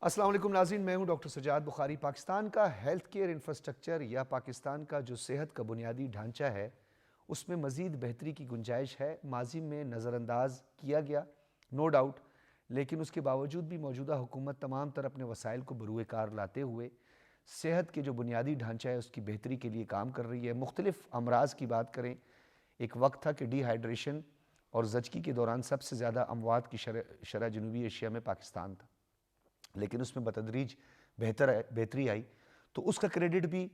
السلام علیکم ناظرین، میں ہوں ڈاکٹر سجاد بخاری۔ پاکستان کا ہیلتھ کیئر انفراسٹرکچر یا پاکستان کا جو صحت کا بنیادی ڈھانچہ ہے اس میں مزید بہتری کی گنجائش ہے۔ ماضی میں نظر انداز کیا گیا نو ڈاؤٹ، لیکن اس کے باوجود بھی موجودہ حکومت تمام تر اپنے وسائل کو بروئے کار لاتے ہوئے صحت کے جو بنیادی ڈھانچہ ہے اس کی بہتری کے لیے کام کر رہی ہے۔ مختلف امراض کی بات کریں، ایک وقت تھا کہ ڈی ہائیڈریشن اور زچگی کے دوران سب سے زیادہ اموات کی شرح جنوبی ایشیا میں پاکستان تھا، لیکن اس میں بتدریج بہتری آئی۔ تو اس کا کریڈٹ بھی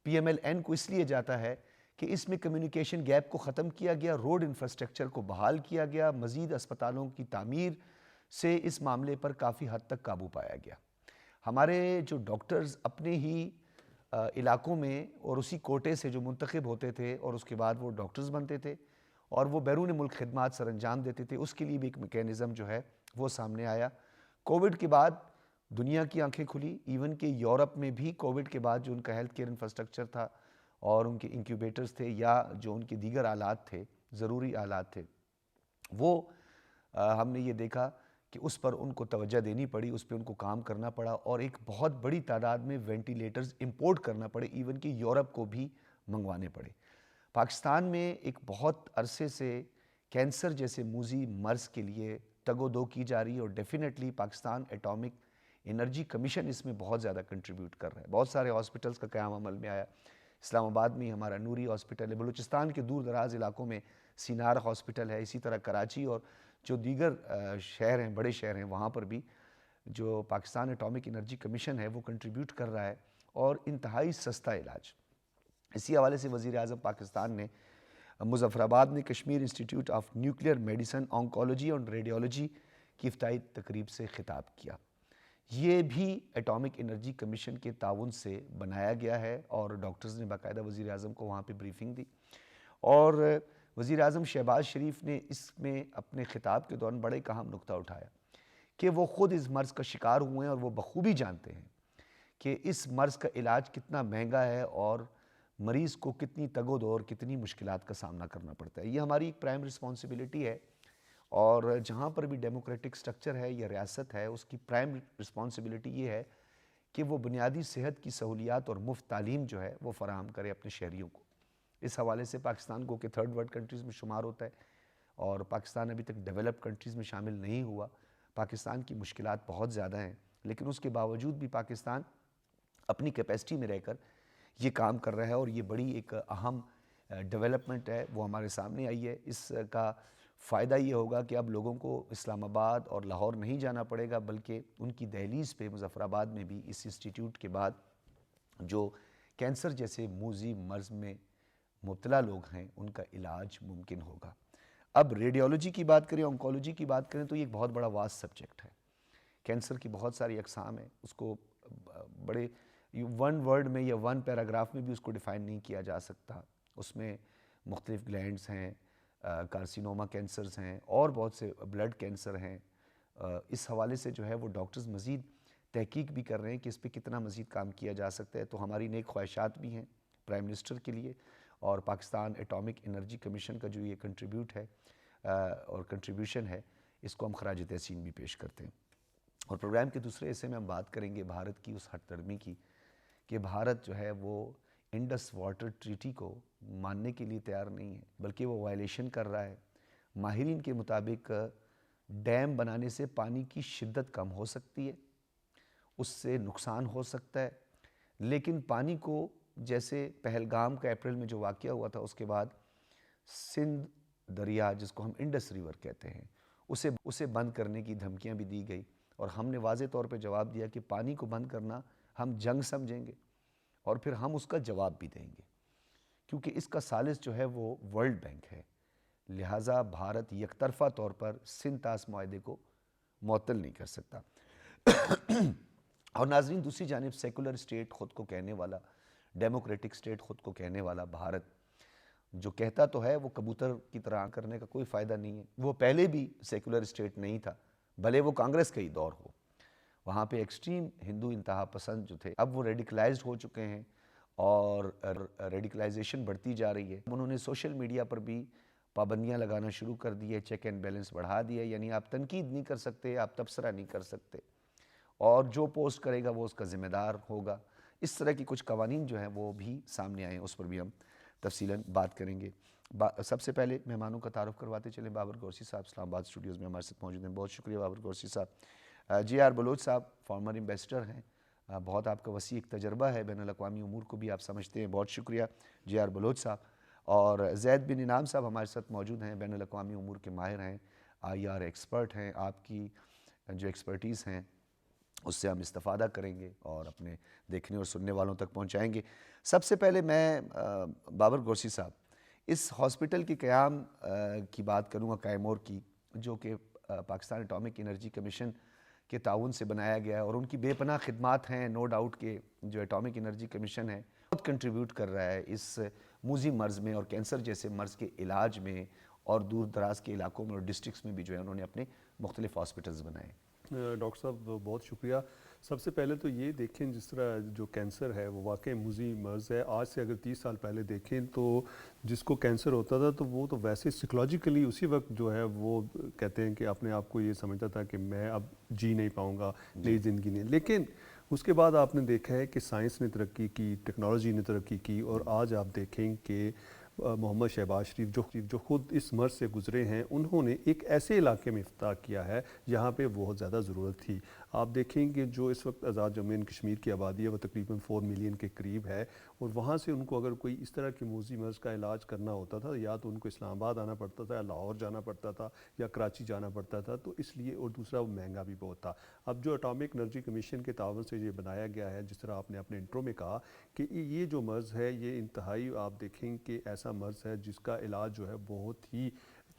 پی ایم ایل این کو اس لیے جاتا ہے کہ اس میں کمیونیکیشن گیپ کو ختم کیا گیا، روڈ انفراسٹرکچر کو بحال کیا گیا، مزید اسپتالوں کی تعمیر سے اس معاملے پر کافی حد تک قابو پایا گیا۔ ہمارے جو ڈاکٹرز اپنے ہی علاقوں میں اور اسی کوٹے سے جو منتخب ہوتے تھے اور اس کے بعد وہ ڈاکٹرز بنتے تھے اور وہ بیرون ملک خدمات سر انجام دیتے تھے، اس کے لیے بھی ایک میکینزم جو ہے وہ سامنے آیا۔ کووڈ کے بعد دنیا کی آنکھیں کھلی، ایون کہ یورپ میں بھی کووڈ کے بعد جو ان کا ہیلتھ کیئر انفراسٹرکچر تھا اور ان کے انکیوبیٹرز تھے یا جو ان کے دیگر آلات تھے، ضروری آلات تھے، وہ ہم نے یہ دیکھا کہ اس پر ان کو توجہ دینی پڑی، اس پہ ان کو کام کرنا پڑا اور ایک بہت بڑی تعداد میں وینٹیلیٹرز امپورٹ کرنا پڑے، ایون کہ یورپ کو بھی منگوانے پڑے۔ پاکستان میں ایک بہت عرصے سے کینسر جیسے موذی مرض کے لیے تگ و دو کی جا رہی ہے اور definitely Pakistan atomic energy commission اس میں بہت زیادہ کنٹریبیوٹ کر رہا ہے۔ بہت سارے ہاسپٹلز کا قیام عمل میں آیا۔ اسلام آباد میں ہمارا نوری ہاسپٹل ہے، بلوچستان کے دور دراز علاقوں میں سینار ہاسپٹل ہے، اسی طرح کراچی اور جو دیگر شہر ہیں، بڑے شہر ہیں، وہاں پر بھی جو پاکستان ایٹامک انرجی کمیشن ہے وہ کنٹریبیوٹ کر رہا ہے اور انتہائی سستا علاج۔ اسی حوالے سے وزیر اعظم پاکستان نے مظفر آباد میں Kashmir institute of nuclear medicine, oncology اور ریڈیولوجی کی افتتاحی تقریب سے خطاب کیا۔ یہ بھی ایٹامک انرجی کمیشن کے تعاون سے بنایا گیا ہے اور ڈاکٹرز نے باقاعدہ وزیر اعظم کو وہاں پہ بریفنگ دی اور وزیر اعظم شہباز شریف نے اس میں اپنے خطاب کے دوران بڑے اہم نقطہ اٹھایا کہ وہ خود اس مرض کا شکار ہوئے ہیں اور وہ بخوبی جانتے ہیں کہ اس مرض کا علاج کتنا مہنگا ہے اور مریض کو کتنی تگ و دو اور کتنی مشکلات کا سامنا کرنا پڑتا ہے۔ یہ ہماری ایک پرائم رسپانسبلٹی ہے اور جہاں پر بھی ڈیموکریٹک سٹرکچر ہے یا ریاست ہے، اس کی پرائم رسپانسبلٹی یہ ہے کہ وہ بنیادی صحت کی سہولیات اور مفت تعلیم جو ہے وہ فراہم کرے اپنے شہریوں کو۔ اس حوالے سے پاکستان کو کہ تھرڈ ورلڈ کنٹریز میں شمار ہوتا ہے اور پاکستان ابھی تک ڈیولپ کنٹریز میں شامل نہیں ہوا۔ پاکستان کی مشکلات بہت زیادہ ہیں، لیکن اس کے باوجود بھی پاکستان اپنی کیپیسٹی میں رہ کر یہ کام کر رہا ہے اور یہ بڑی ایک اہم ڈیولپمنٹ ہے وہ ہمارے سامنے آئی ہے۔ اس کا فائدہ یہ ہوگا کہ اب لوگوں کو اسلام آباد اور لاہور نہیں جانا پڑے گا، بلکہ ان کی دہلیز پہ مظفر آباد میں بھی اس انسٹیٹیوٹ کے بعد جو کینسر جیسے موذی مرض میں مبتلا لوگ ہیں ان کا علاج ممکن ہوگا۔ اب ریڈیولوجی کی بات کریں، آنکولوجی کی بات کریں تو یہ ایک بہت بڑا واسٹ سبجیکٹ ہے۔ کینسر کی بہت ساری اقسام ہیں، اس کو بڑے ون ورڈ میں یا ون پیراگراف میں بھی اس کو ڈیفائن نہیں کیا جا سکتا۔ اس میں مختلف گلینڈز ہیں، کارسینوما کینسرز ہیں اور بہت سے بلڈ کینسر ہیں۔ اس حوالے سے جو ہے وہ ڈاکٹرز مزید تحقیق بھی کر رہے ہیں کہ اس پہ کتنا مزید کام کیا جا سکتا ہے۔ تو ہماری نیک خواہشات بھی ہیں پرائم منسٹر کے لیے اور پاکستان ایٹامک انرجی کمیشن کا جو یہ کنٹریبیوٹ ہے اور کنٹریبیوشن ہے، اس کو ہم خراج تحسین بھی پیش کرتے ہیں۔ اور پروگرام کے دوسرے حصے میں ہم بات کریں گے بھارت کی اس ہٹ درمی کی کہ بھارت جو ہے وہ انڈس واٹر ٹریٹی کو ماننے کے لیے تیار نہیں ہے، بلکہ وہ وائلیشن کر رہا ہے۔ ماہرین کے مطابق ڈیم بنانے سے پانی کی شدت کم ہو سکتی ہے، اس سے نقصان ہو سکتا ہے، لیکن پانی کو جیسے پہلگام کا اپریل میں جو واقعہ ہوا تھا اس کے بعد سندھ دریا جس کو ہم انڈس ریور کہتے ہیں اسے بند کرنے کی دھمکیاں بھی دی گئی اور ہم نے واضح طور پہ جواب دیا کہ پانی کو بند کرنا ہم جنگ سمجھیں گے اور پھر ہم اس کا جواب بھی دیں گے، کیونکہ اس کا ثالث جو ہے وہ ورلڈ بینک ہے۔ لہٰذا بھارت یک طرفہ طور پر سندھ طاس معاہدے کو معطل نہیں کر سکتا۔ اور ناظرین، دوسری جانب سیکولر اسٹیٹ خود کو کہنے والا، ڈیموکریٹک اسٹیٹ خود کو کہنے والا بھارت جو کہتا تو ہے وہ کبوتر کی طرح کرنے کا کوئی فائدہ نہیں ہے۔ وہ پہلے بھی سیکولر اسٹیٹ نہیں تھا، بھلے وہ کانگریس کا ہی دور ہو۔ وہاں پہ ایکسٹریم ہندو انتہا پسند جو تھے اب وہ ریڈیکلائزڈ ہو چکے ہیں اور ریڈیکلائزیشن بڑھتی جا رہی ہے۔ انہوں نے سوشل میڈیا پر بھی پابندیاں لگانا شروع کر دی ہے، چیک اینڈ بیلنس بڑھا دیا ہے، یعنی آپ تنقید نہیں کر سکتے، آپ تبصرہ نہیں کر سکتے اور جو پوسٹ کرے گا وہ اس کا ذمہ دار ہوگا. اس طرح کی کچھ قوانین جو ہیں وہ بھی سامنے آئے ہیں, اس پر بھی ہم تفصیلاً بات کریں گے. سب سے پہلے مہمانوں کا تعارف کرواتے چلیں. بابر گورسی صاحب اسلام آباد اسٹوڈیوز میں ہمارے ساتھ موجود ہیں. بہت شکریہ بابر گورسی صاحب. جی آر بلوچ صاحب فارمر ایمبیسڈر ہیں, بہت آپ کا وسیع ایک تجربہ ہے, بین الاقوامی امور کو بھی آپ سمجھتے ہیں. بہت شکریہ جی آر بلوچ صاحب. اور زید بن انعام صاحب ہمارے ساتھ موجود ہیں, بین الاقوامی امور کے ماہر ہیں, آئی آر ایکسپرٹ ہیں. آپ کی جو ایکسپرٹیز ہیں اس سے ہم استفادہ کریں گے اور اپنے دیکھنے اور سننے والوں تک پہنچائیں گے. سب سے پہلے میں بابر گورسی صاحب اس ہاسپٹل کے قیام کی بات کروں گا, کیمور کی, جو کہ پاکستان اٹامک انرجی کمیشن کے تعاون سے بنایا گیا ہے, اور ان کی بے پناہ خدمات ہیں. نو ڈاؤٹ کہ جو اٹامک انرجی کمیشن ہے بہت کنٹریبیوٹ کر رہا ہے اس موذی مرض میں اور کینسر جیسے مرض کے علاج میں, اور دور دراز کے علاقوں میں اور ڈسٹرکس میں بھی جو ہے انہوں نے اپنے مختلف ہاسپٹلز بنائے. ڈاکٹر صاحب بہت شکریہ. سب سے پہلے تو یہ دیکھیں جس طرح جو کینسر ہے وہ واقعی موذی مرض ہے. آج سے اگر 30 سال پہلے دیکھیں تو جس کو کینسر ہوتا تھا تو وہ تو ویسے سائیکلوجیکلی اسی وقت جو ہے وہ کہتے ہیں کہ اپنے آپ کو یہ سمجھتا تھا کہ میں اب جی نہیں پاؤں گا, نئی زندگی نہیں. لیکن اس کے بعد آپ نے دیکھا ہے کہ سائنس نے ترقی کی, ٹیکنالوجی نے ترقی کی, اور آج آپ دیکھیں کہ محمد شہباز شریف جو خود اس مرض سے گزرے ہیں, انہوں نے ایک ایسے علاقے میں افتتاح کیا ہے جہاں پہ بہت زیادہ ضرورت تھی. آپ دیکھیں کہ جو اس وقت آزاد جموں اینڈ کشمیر کی آبادی ہے وہ تقریباً 4 ملین کے قریب ہے, اور وہاں سے ان کو اگر کوئی اس طرح کی موذی مرض کا علاج کرنا ہوتا تھا یا تو ان کو اسلام آباد آنا پڑتا تھا, یا لاہور جانا پڑتا تھا, یا کراچی جانا پڑتا تھا. تو اس لیے, اور دوسرا وہ مہنگا بھی بہت تھا. اب جو اٹامک انرجی کمیشن کے تعاون سے یہ بنایا گیا ہے, جس طرح آپ نے اپنے انٹرو میں کہا کہ یہ جو مرض ہے یہ انتہائی, آپ دیکھیں کہ ایسا مرض ہے جس کا علاج جو ہے بہت ہی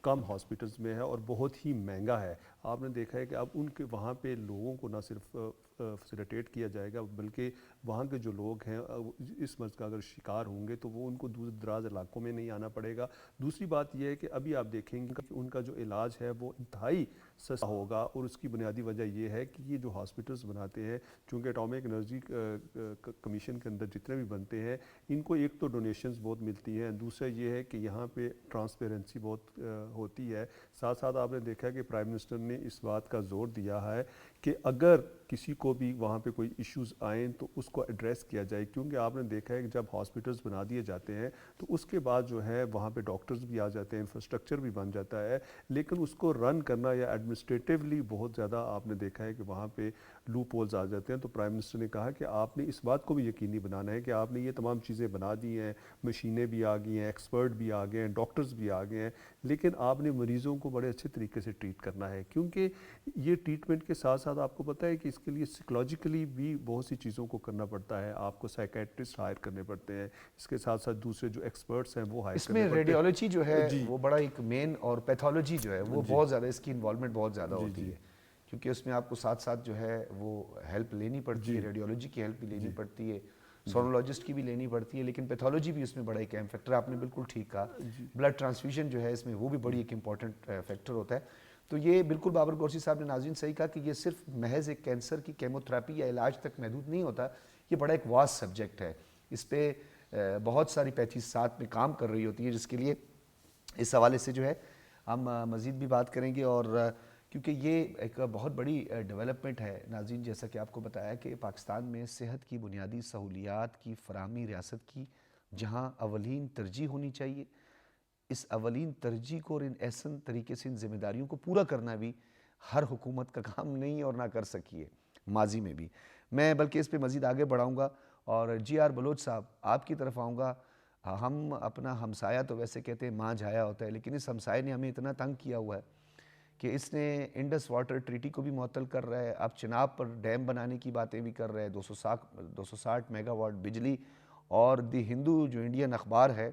کم ہاسپٹلز میں ہے اور بہت ہی مہنگا ہے. آپ نے دیکھا ہے کہ اب ان کے وہاں پہ لوگوں کو نہ صرف فیسیلیٹیٹ کیا جائے گا, بلکہ وہاں کے جو لوگ ہیں اس مرض کا اگر شکار ہوں گے تو وہ ان کو دور دراز علاقوں میں نہیں آنا پڑے گا. دوسری بات یہ ہے کہ ابھی آپ دیکھیں گے کہ ان کا جو علاج ہے وہ انتہائی سستا ہوگا, اور اس کی بنیادی وجہ یہ ہے کہ یہ جو ہاسپٹلز بناتے ہیں, چونکہ اٹامک انرجی کمیشن کے اندر جتنے بھی بنتے ہیں ان کو ایک تو ڈونیشنز بہت ملتی ہیں, دوسرا یہ ہے کہ یہاں پہ ٹرانسپیرنسی بہت ہوتی ہے. ساتھ ساتھ آپ نے دیکھا کہ پرائم منسٹر نے اس بات کا زور دیا ہے کہ اگر کسی کو بھی وہاں پہ کوئی ایشوز آئیں تو اس کو ایڈریس کیا جائے, کیونکہ آپ نے دیکھا ہے کہ جب ہاسپٹلز بنا دیے جاتے ہیں تو اس کے بعد جو ہے وہاں پہ ڈاکٹرز بھی آ جاتے ہیں, انفراسٹرکچر بھی بن جاتا ہے, لیکن اس کو رن کرنا یا ایڈمنسٹریٹولی بہت زیادہ آپ نے دیکھا ہے کہ وہاں پہ لوپ ہولز آ جاتے ہیں. تو پرائم منسٹر نے کہا کہ آپ نے اس بات کو بھی یقینی بنانا ہے کہ آپ نے یہ تمام چیزیں بنا دی ہیں, مشینیں بھی آ گئی ہیں, ایکسپرٹ بھی آ گئے ہیں, ڈاکٹرز بھی آ گئے ہیں, لیکن آپ نے مریضوں کو بڑے اچھے طریقے سے ٹریٹ کرنا ہے. کیونکہ یہ ٹریٹمنٹ کے ساتھ ساتھ آپ کو پتہ ہے کہ اس کے لیے سائیکلوجیکلی بھی بہت سی چیزوں کو کرنا پڑتا ہے. آپ کو سائیکیٹرسٹ ہائر کرنے پڑتے ہیں, اس کے ساتھ ساتھ دوسرے جو ایکسپرٹس ہیں وہ ہائر اس کرنے میں پڑتے ہیں. ریڈیولوجی جو ہے جی وہ بڑا ایک مین, اور پیتھولوجی جو ہے وہ جی بہت زیادہ, اس کی انوالومنٹ بہت زیادہ جی ہوتی جی ہے, کیونکہ اس میں آپ کو ساتھ ساتھ جو ہے وہ ہیلپ لینی پڑتی ہے, جی ریڈیولوجی کی ہیلپ بھی لینی جی پڑتی ہے, جی سونولوجسٹ کی بھی لینی پڑتی ہے, لیکن پیتھولوجی بھی اس میں بڑا ایک اہم فیکٹر ہے. آپ نے بالکل ٹھیک کہا, جی بلڈ ٹرانسفیوژن جو ہے اس میں وہ بھی بڑی ایک امپورٹنٹ فیکٹر ہوتا ہے. تو یہ بالکل بابر گورسی صاحب نے ناظرین صحیح کہا کہ یہ صرف محض ایک کینسر کی کیموتھراپی یا علاج تک محدود نہیں ہوتا, یہ بڑا ایک واس سبجیکٹ ہے. اس پہ بہت ساری پیتھیز ساتھ میں کام کر رہی ہوتی ہے, جس کے لیے اس حوالے سے جو ہے ہم مزید بھی بات کریں گے. اور کیونکہ یہ ایک بہت بڑی ڈیولپمنٹ ہے ناظرین, جیسا کہ آپ کو بتایا کہ پاکستان میں صحت کی بنیادی سہولیات کی فراہمی ریاست کی جہاں اولین ترجیح ہونی چاہیے, اس اولین ترجیح کو اور ان احسن طریقے سے ان ذمہ داریوں کو پورا کرنا بھی ہر حکومت کا کام نہیں اور نہ کر سکی ہے ماضی میں بھی. میں بلکہ اس پہ مزید آگے بڑھاؤں گا, اور جی آر بلوچ صاحب آپ کی طرف آؤں گا. ہم اپنا ہمسایہ تو ویسے کہتے ہیں ماں جھایا ہوتا ہے, لیکن اس ہمسائے نے ہمیں اتنا تنگ کیا ہوا ہے کہ اس نے انڈس واٹر ٹریٹی کو بھی معطل کر رہا ہے. اب چناب پر ڈیم بنانے کی باتیں بھی کر رہے ہیں, 260 میگا واٹ بجلی. اور دی ہندو جو انڈین اخبار ہے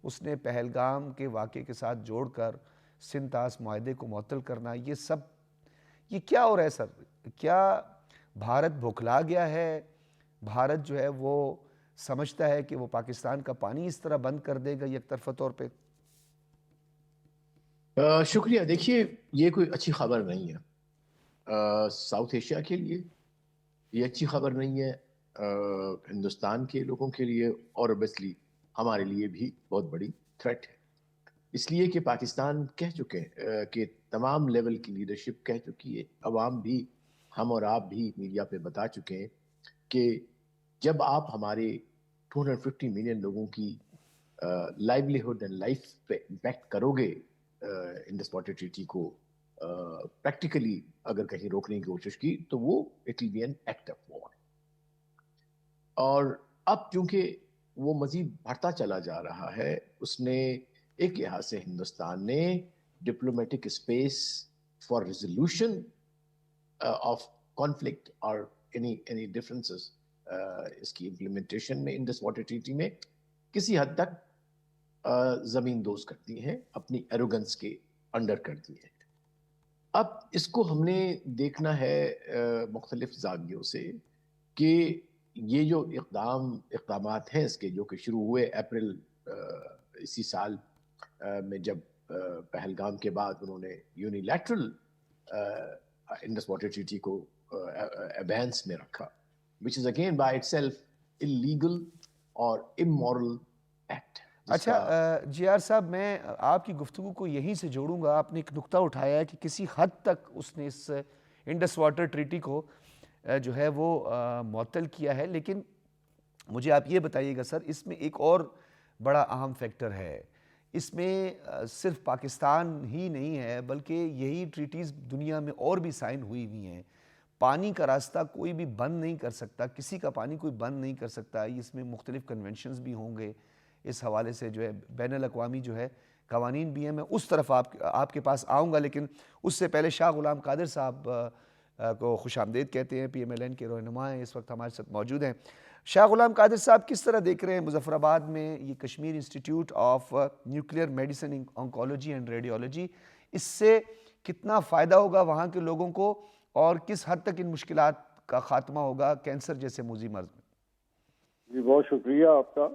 اس نے پہلگام کے واقعے کے ساتھ جوڑ کر سندھ طاس معاہدے کو معطل کرنا. یہ کیا ہو رہا ہے سر؟ کیا بھارت بھکلا گیا ہے؟ بھارت جو ہے وہ سمجھتا ہے کہ وہ پاکستان کا پانی اس طرح بند کر دے گا یک طرفہ طور پہ؟ شکریہ. دیکھیے یہ کوئی اچھی خبر نہیں ہے ساؤتھ ایشیا کے لیے, یہ اچھی خبر نہیں ہے ہندوستان کے لوگوں کے لیے, اور اوبیسلی ہمارے لیے بھی بہت بڑی تھریٹ ہے. اس لیے کہ پاکستان کہہ چکے ہیں کہ تمام لیول کی لیڈرشپ کہہ چکی ہے, عوام بھی ہم اور آپ بھی میڈیا پہ بتا چکے ہیں کہ جب آپ ہمارے 250 ملین لوگوں کی لائیولیہڈ اینڈ لائف پہ امپیکٹ کرو گے انڈس واٹر ٹریٹی کو پریکٹیکلی اگر کہیں روکنے کی کوشش کی تو وہ it will be an act of war. اور اب چونکہ وہ مزید بڑھتا چلا جا رہا ہے, اس نے ایک لحاظ سے ہندوستان نے diplomatic space for resolution of conflict اور any differences اس کی امپلیمنٹیشن میں انڈس واٹر ٹریٹی میں کسی حد تک زمین دوز کرتی ہیں, اپنی ایروگنس کے انڈر کرتی ہیں. اب اس کو ہم نے دیکھنا ہے مختلف زاویوں سے کہ یہ جو اقدامات ہیں اس کے جو کہ شروع ہوئے اپریل اسی سال میں, جب پہلگام کے بعد انہوں نے یونیلیٹرل انڈس واٹر ٹریٹی کو ابینس میں رکھا, which is again by itself illegal اور immoral act. اچھا جی آر صاحب, میں آپ کی گفتگو کو یہیں سے جوڑوں گا. آپ نے ایک نقطہ اٹھایا ہے کہ کسی حد تک اس نے اس انڈس واٹر ٹریٹی کو جو ہے وہ معطل کیا ہے, لیکن مجھے آپ یہ بتائیے گا سر, اس میں ایک اور بڑا اہم فیکٹر ہے. اس میں صرف پاکستان ہی نہیں ہے بلکہ یہی ٹریٹیز دنیا میں اور بھی سائن ہوئی ہیں. پانی کا راستہ کوئی بھی بند نہیں کر سکتا, کسی کا پانی کوئی بند نہیں کر سکتا. اس میں مختلف کنونشنز بھی ہوں گے, اس حوالے سے جو ہے بین الاقوامی جو ہے قوانین بھی ہیں. میں اس طرف آپ کے پاس آؤں گا, لیکن اس سے پہلے شاہ غلام قادر صاحب کو خوش آمدید کہتے ہیں. پی ایم ایل این کے رہنما ہیں, اس وقت ہمارے ساتھ موجود ہیں. شاہ غلام قادر صاحب, کس طرح دیکھ رہے ہیں مظفر آباد میں یہ Kashmir institute of nuclear medicine oncology and radiology, اس سے کتنا فائدہ ہوگا وہاں کے لوگوں کو, اور کس حد تک ان مشکلات کا خاتمہ ہوگا کینسر جیسے موذی مرض میں؟ جی بہت شکریہ آپ کا.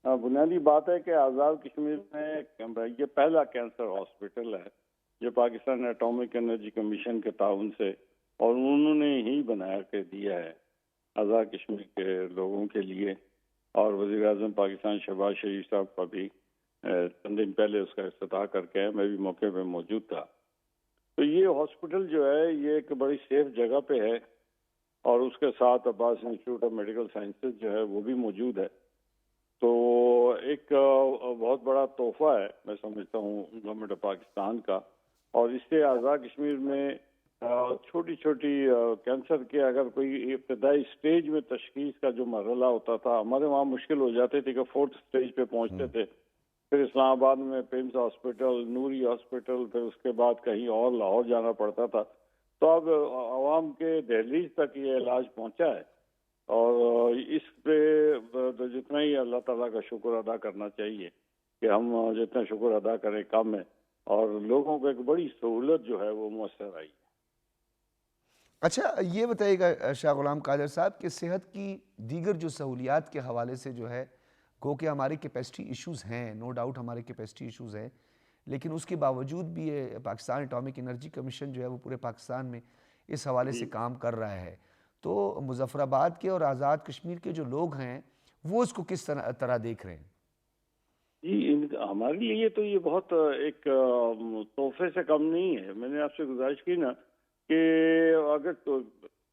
بنیادی بات ہے کہ آزاد کشمیر میں یہ پہلا کینسر ہاسپٹل ہے جو پاکستان ایٹامک انرجی کمیشن کے تعاون سے, اور انہوں نے ہی بنا کے دیا ہے آزاد کشمیر کے لوگوں کے لیے. اور وزیر اعظم پاکستان شہباز شریف صاحب کا بھی چند دن پہلے اس کا افتتاح کر کے میں بھی موقع پہ موجود تھا. تو یہ ہاسپٹل جو ہے یہ ایک بڑی سیف جگہ پہ ہے, اور اس کے ساتھ عباس انسٹیٹیوٹ آف میڈیکل سائنسز جو ہے وہ بھی موجود ہے. تو ایک بہت بڑا تحفہ ہے میں سمجھتا ہوں گورنمنٹ آف پاکستان کا. اور اس سے آزاد کشمیر میں چھوٹی چھوٹی کینسر کے اگر کوئی ابتدائی سٹیج میں تشخیص کا جو مرحلہ ہوتا تھا, ہمارے وہاں مشکل ہو جاتے تھے کہ 4th سٹیج پہ پہنچتے تھے. پھر اسلام آباد میں پیمز ہاسپٹل, نوری ہاسپٹل, پھر اس کے بعد کہیں اور لاہور جانا پڑتا تھا. تو اب عوام کے دہلیز تک یہ علاج پہنچا ہے, اور اس پہ جتنا ہی اللہ تعالیٰ کا شکر ادا کرنا چاہیے کہ ہم جتنا شکر ادا کریں کم ہے, اور لوگوں کو ایک بڑی سہولت جو ہے وہ میسر آئی ہے. اچھا یہ بتائیے گا شاہ غلام قادر صاحب کہ صحت کی دیگر جو سہولیات کے حوالے سے جو ہے, گو کہ ہمارے کیپیسٹی ایشوز ہیں, نو ڈاؤٹ ہمارے کیپیسٹی ایشوز ہیں, لیکن اس کے باوجود بھی یہ پاکستان ایٹامک انرجی کمیشن جو ہے وہ پورے پاکستان میں اس حوالے سے کام کر رہا ہے. تو مظفر آباد کے اور آزاد کشمیر کے جو لوگ ہیں وہ اس کو کس طرح دیکھ رہے ہیں؟ جی ہمارے لیے تو یہ بہت ایک تحفے سے کم نہیں ہے. میں نے آپ سے گزارش کی نا کہ اگر تو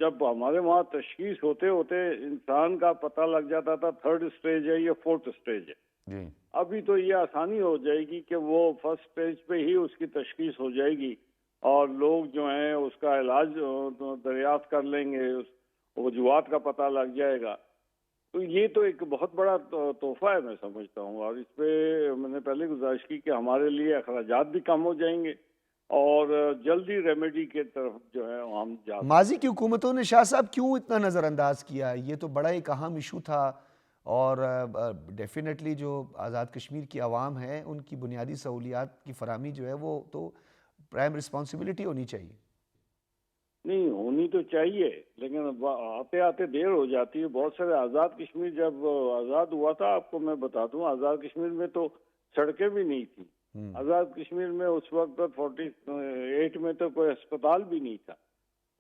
جب ہمارے وہاں تشخیص ہوتے ہوتے انسان کا پتہ لگ جاتا تھا 3rd سٹیج ہے یا 4th سٹیج ہے, ابھی تو یہ آسانی ہو جائے گی کہ وہ 1st سٹیج پہ ہی اس کی تشخیص ہو جائے گی, اور لوگ جو ہیں اس کا علاج دریافت کر لیں گے, وجوہات کا پتہ لگ جائے گا. تو یہ تو ایک بہت بڑا تحفہ ہے میں سمجھتا ہوں, اور اس پہ میں نے پہلے گزارش کی کہ ہمارے لیے اخراجات بھی کم ہو جائیں گے, اور جلدی ریمیڈی کے طرف جو ہے ہم جا. ماضی کی حکومتوں نے شاہ صاحب کیوں اتنا نظر انداز کیا؟ یہ تو بڑا ایک اہم ایشو تھا, اور ڈیفینیٹلی جو آزاد کشمیر کی عوام ہے ان کی بنیادی سہولیات کی فراہمی جو ہے وہ تو پرائم رسپانسبلٹی ہونی چاہیے. نہیں ہونی تو چاہیے, لیکن آتے آتے دیر ہو جاتی ہے. بہت سارے آزاد کشمیر جب آزاد ہوا تھا, آپ کو میں بتا دوں, آزاد کشمیر میں تو سڑکیں بھی نہیں تھیں. آزاد کشمیر میں اس وقت 48 میں تو کوئی اسپتال بھی نہیں تھا.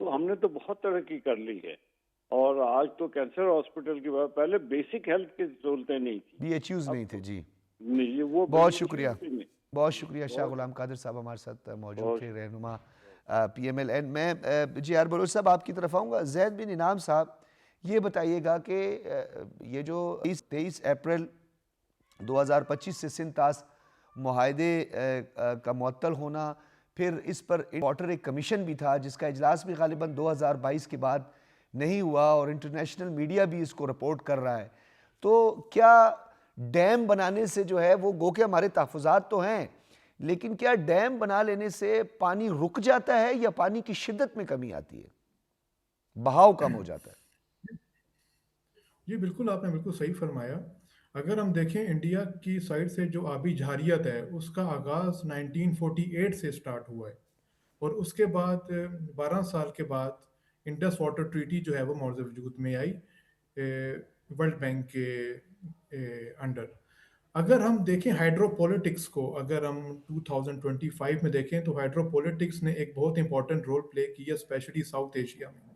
تو ہم نے تو بہت ترقی کر لی ہے, اور آج تو کینسر ہاسپٹل کی بات, پہلے بیسک ہیلتھ کی سہولتیں نہیں تھیں, بی ایچ یوز نہیں تھے. جی وہ بہت شکریہ, بہت شکریہ شاہ غلام قادر صاحب ہمارے ساتھ موجود تھے, رہنما PMLN میں جی آر بلوچ صاحب آپ کی طرف آؤں گا. زید بن انعام صاحب یہ بتائیے گا کہ یہ جو 23 اپریل 2025 سے سندھ طاس معاہدے کا معطل ہونا، پھر اس پر واٹر ایک کمیشن بھی تھا جس کا اجلاس بھی غالباً 2022 کے بعد نہیں ہوا، اور انٹرنیشنل میڈیا بھی اس کو رپورٹ کر رہا ہے. تو کیا ڈیم بنانے سے جو ہے وہ گو کہ ہمارے تحفظات تو ہیں، لیکن کیا ڈیم بنا لینے سے پانی رک جاتا ہے یا پانی کی شدت میں کمی آتی ہے، بہاؤ کم ہو جاتا ہے؟ جی بالکل، آپ نے بالکل صحیح فرمایا. اگر ہم دیکھیں انڈیا کی سائڈ سے جو آبی جارحیت ہے اس کا آغاز 1948 سے سٹارٹ ہوا ہے، اور اس کے بعد 12 سال کے بعد انڈس واٹر ٹریٹی جو ہے وہ موضوع وجود میں آئی ورلڈ بینک کے انڈر. اگر ہم دیکھیں ہائیڈرو پولیٹکس کو، اگر ہم 2025 میں دیکھیں تو ہائیڈرو پولیٹکس نے ایک بہت امپورٹنٹ رول پلے کیا اسپیشلی ساؤتھ ایشیا میں.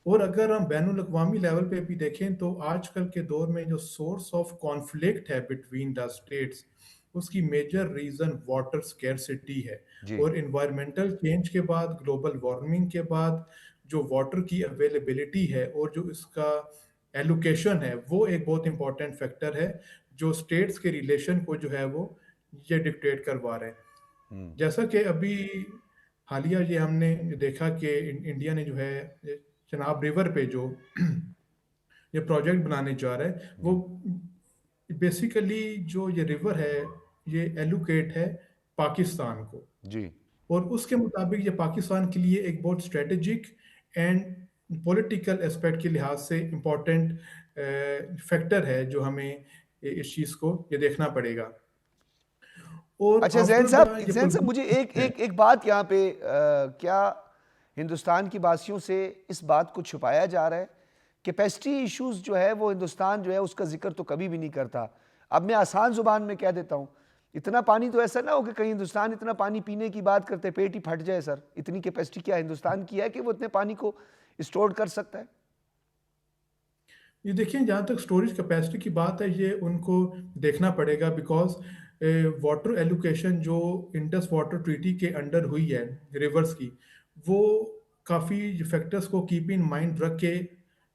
اور اگر ہم بین الاقوامی لیول پہ بھی دیکھیں تو آج کل کے دور میں جو سورس آف کانفلکٹ ہے بٹوین دا اسٹیٹس، اس کی میجر ریزن واٹر سکیرسٹی ہے. جی اور انوائرمنٹل چینج کے بعد، گلوبل وارمنگ کے بعد جو واٹر کی اویلیبلٹی ہے اور جو اس کا ایلوکیشن ہے وہ ایک بہت امپورٹنٹ فیکٹر ہے جو اسٹیٹس کے ریلیشن کو جو ہے وہ یہ ڈکٹیٹ کروا رہے ہیں. جیسا کہ ابھی حالیہ یہ ہم نے دیکھا کہ انڈیا نے جو ہے چناب ریور پہ جو یہ پروجیکٹ بنانے جا رہا ہے، وہ بیسیکلی جو یہ ریور ہے یہ ایلوکیٹ ہے پاکستان کو، جی اور اس کے مطابق یہ پاکستان کے لیے ایک بہت اسٹریٹجک اینڈ پولیٹیکل اسپیکٹ کے لحاظ سے امپورٹنٹ فیکٹر ہے جو ہمیں اس چیز کو یہ دیکھنا پڑے گا. اور اچھا زین صاحب مجھے ایک بات یہاں پہ، کیا ہندوستان کی باسیوں سے اس بات کو چھپایا جا رہا ہے؟ کیپیسٹی ایشوز جو ہے وہ ہندوستان جو ہے اس کا ذکر تو کبھی بھی نہیں کرتا. اب میں آسان زبان میں کہہ دیتا ہوں، اتنا پانی تو ایسا نہ ہو کہ کہیں ہندوستان اتنا پانی پینے کی بات کرتے پیٹ ہی پھٹ جائے. سر اتنی کیپیسٹی کیا ہندوستان کی ہے کہ وہ اتنے پانی کو اسٹور کر سکتا ہے؟ یہ دیکھیں، جہاں تک سٹوریج کیپیسٹی کی بات ہے یہ ان کو دیکھنا پڑے گا، بیکاز واٹر ایلوکیشن جو انڈس واٹر ٹریٹی کے انڈر ہوئی ہے ریورز کی، وہ کافی فیکٹرز کو کیپ ان مائنڈ رکھ کے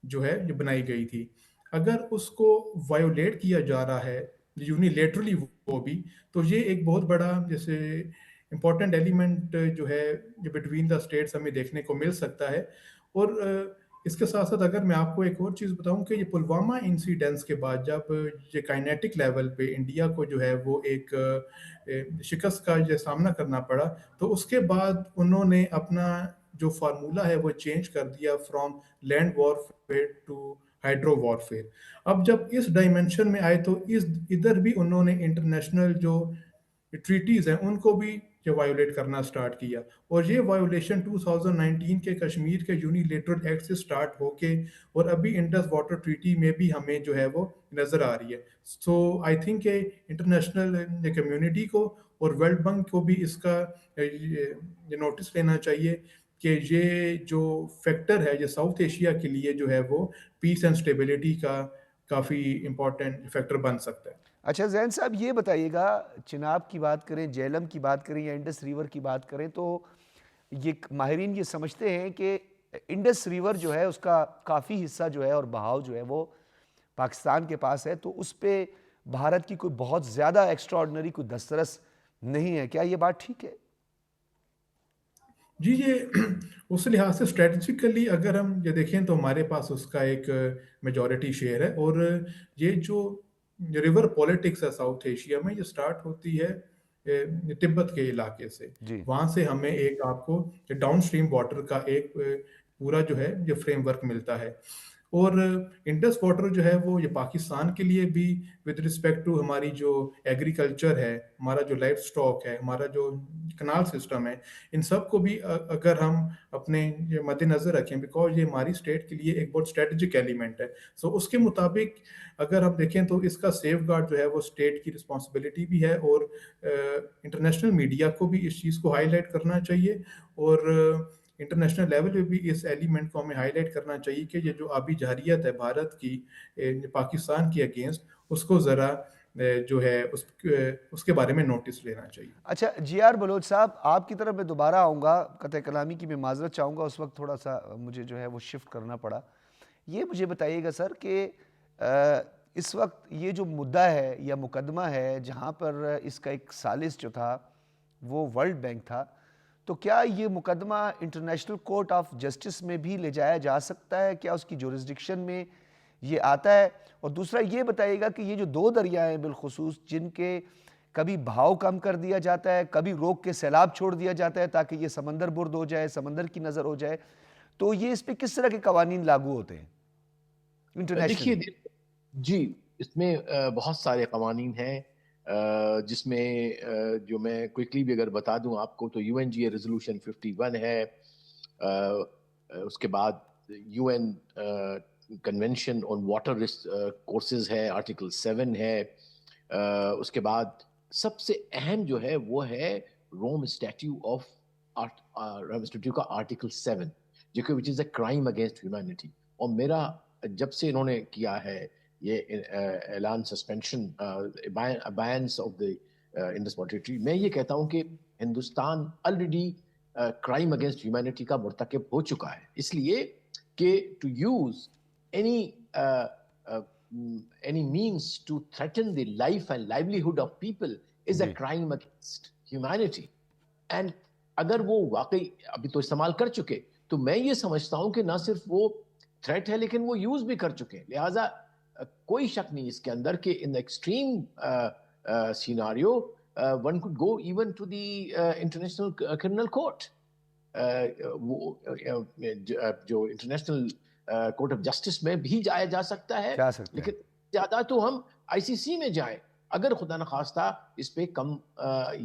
جو ہے یہ بنائی گئی تھی. اگر اس کو وائیولیٹ کیا جا رہا ہے یونیلیٹرلی وہ بھی، تو یہ ایک بہت بڑا جیسے امپورٹنٹ ایلیمنٹ جو ہے یہ بٹوین دا اسٹیٹس ہمیں دیکھنے کو مل سکتا ہے. اور اس کے ساتھ ساتھ اگر میں آپ کو ایک اور چیز بتاؤں کہ یہ پلوامہ انسیڈنٹس کے بعد جب یہ کائنیٹک لیول پہ انڈیا کو جو ہے وہ ایک شکست کا یہ سامنا کرنا پڑا، تو اس کے بعد انہوں نے اپنا جو فارمولا ہے وہ چینج کر دیا from land warfare to hydro warfare. اب جب اس ڈائمنشن میں آئے تو ادھر بھی انہوں نے انٹرنیشنل جو ٹریٹیز ہیں ان کو بھی یہ وائیولیٹ کرنا سٹارٹ کیا. اور یہ وائیولیشن 2019 کے کشمیر کے یونیلیٹرل ایکٹ سے سٹارٹ ہو کے اور ابھی انڈس واٹر ٹریٹی میں بھی ہمیں جو ہے وہ نظر آ رہی ہے. سو آئی تھنک کہ انٹرنیشنل کمیونٹی کو اور ورلڈ بینک کو بھی اس کا یہ نوٹس لینا چاہیے کہ یہ جو فیکٹر ہے یہ ساؤتھ ایشیا کے لیے جو ہے وہ پیس اینڈ اسٹیبلٹی کا کافی امپورٹنٹ فیکٹر بن سکتا ہے. اچھا زین صاحب یہ بتائیے گا، چناب کی بات کریں، جہلم کی بات کریں یا انڈس ریور کی بات کریں، تو یہ ماہرین یہ سمجھتے ہیں کہ انڈس ریور جو ہے اس کا کافی حصہ جو ہے اور بہاؤ جو ہے وہ پاکستان کے پاس ہے، تو اس پہ بھارت کی کوئی بہت زیادہ ایکسٹرا آرڈنری کوئی دسترس نہیں ہے. کیا یہ بات ٹھیک ہے؟ جی یہ اس لحاظ سے اسٹریٹجیکلی اگر ہم یہ دیکھیں تو ہمارے پاس اس کا ایک میجورٹی شیئر ہے. اور یہ جو ریور پولیٹکس ہے ساؤتھ ایشیا میں یہ سٹارٹ ہوتی ہے تبت کے علاقے سے. جی وہاں سے ہمیں ایک آپ کو ڈاؤن اسٹریم واٹر کا ایک پورا جو ہے یہ فریم ورک ملتا ہے. اور انڈس واٹر جو ہے وہ یہ پاکستان کے لیے بھی ود رسپیکٹ ٹو ہماری جو ایگریکلچر ہے، ہمارا جو لائف سٹاک ہے، ہمارا جو کنال سسٹم ہے، ان سب کو بھی اگر ہم اپنے یہ مد نظر رکھیں بیکاز یہ ہماری اسٹیٹ کے لیے ایک بہت اسٹریٹجک ایلیمنٹ ہے. سو اس کے مطابق اگر ہم دیکھیں تو اس کا سیف گارڈ جو ہے وہ اسٹیٹ کی رسپانسبلٹی بھی ہے، اور انٹرنیشنل میڈیا کو بھی اس چیز کو ہائی لائٹ کرنا چاہیے، اور انٹرنیشنل لیول پہ بھی اس ایلیمنٹ کو ہمیں ہائی لائٹ کرنا چاہیے کہ یہ جو آبی جارحیت ہے بھارت کی پاکستان کی اگینسٹ، اس کو ذرا جو ہے اس کے بارے میں نوٹس لینا چاہیے. اچھا جی آر بلوچ صاحب، آپ کی طرف میں دوبارہ آؤں گا. قطع کلامی کی میں معذرت چاہوں گا، اس وقت تھوڑا سا مجھے جو ہے وہ شفٹ کرنا پڑا. یہ مجھے بتائیے گا سر کہ اس وقت یہ جو مدعا ہے یا مقدمہ ہے جہاں پر اس کا ایک ثالث جو تھا وہ ورلڈ بینک تھا، تو کیا یہ مقدمہ انٹرنیشنل کورٹ آف جسٹس میں بھی لے جایا جا سکتا ہے؟ کیا اس کی جورسڈکشن میں یہ آتا ہے؟ اور دوسرا یہ بتائیے گا کہ یہ جو دو دریا ہیں بالخصوص جن کے کبھی بہاؤ کم کر دیا جاتا ہے، کبھی روک کے سیلاب چھوڑ دیا جاتا ہے تاکہ یہ سمندر برد ہو جائے، سمندر کی نظر ہو جائے، تو یہ اس پہ کس طرح کے قوانین لاگو ہوتے ہیں دیکھیے انٹرنیشنلی؟ جی، اس میں بہت سارے قوانین ہیں جس میں جو میں کوئکلی بھی اگر بتا دوں آپ کو تو U N G A resolution 51 ہے، اس کے بعد U N convention on water courses ہے، آرٹیکل 7 ہے، اس کے بعد سب سے اہم جو ہے وہ ہے روم اسٹیٹیو کا آرٹیکل 7 جو کہ وچ از اے کرائم اگینسٹ ہیومینٹی. اور میرا جب سے انہوں نے کیا ہے یہ اعلان suspension abeyance of the Indus water treaty, میں یہ کہتا ہوں کہ Hindustan already crime against humanity کا مرتکب ہو چکا ہے، اس لیے کہ to use any means to threaten the life and livelihood of people is a crime against humanity. And اگر وہ واقعی ابھی تو استعمال کر چکے تو میں یہ سمجھتا ہوں کہ نہ صرف وہ تھریٹ ہے لیکن وہ یوز بھی کر چکے ہیں، لہٰذا کوئی شک نہیں اس کے اندر کہ in extreme scenario one could go even to the international criminal court. جو انٹرنیشنل کورٹ آف جسٹس میں بھی جایا جا سکتا ہے، لیکن زیادہ تو ہم آئی سی سی میں جائیں اگر خدا نخواستہ اس پہ کم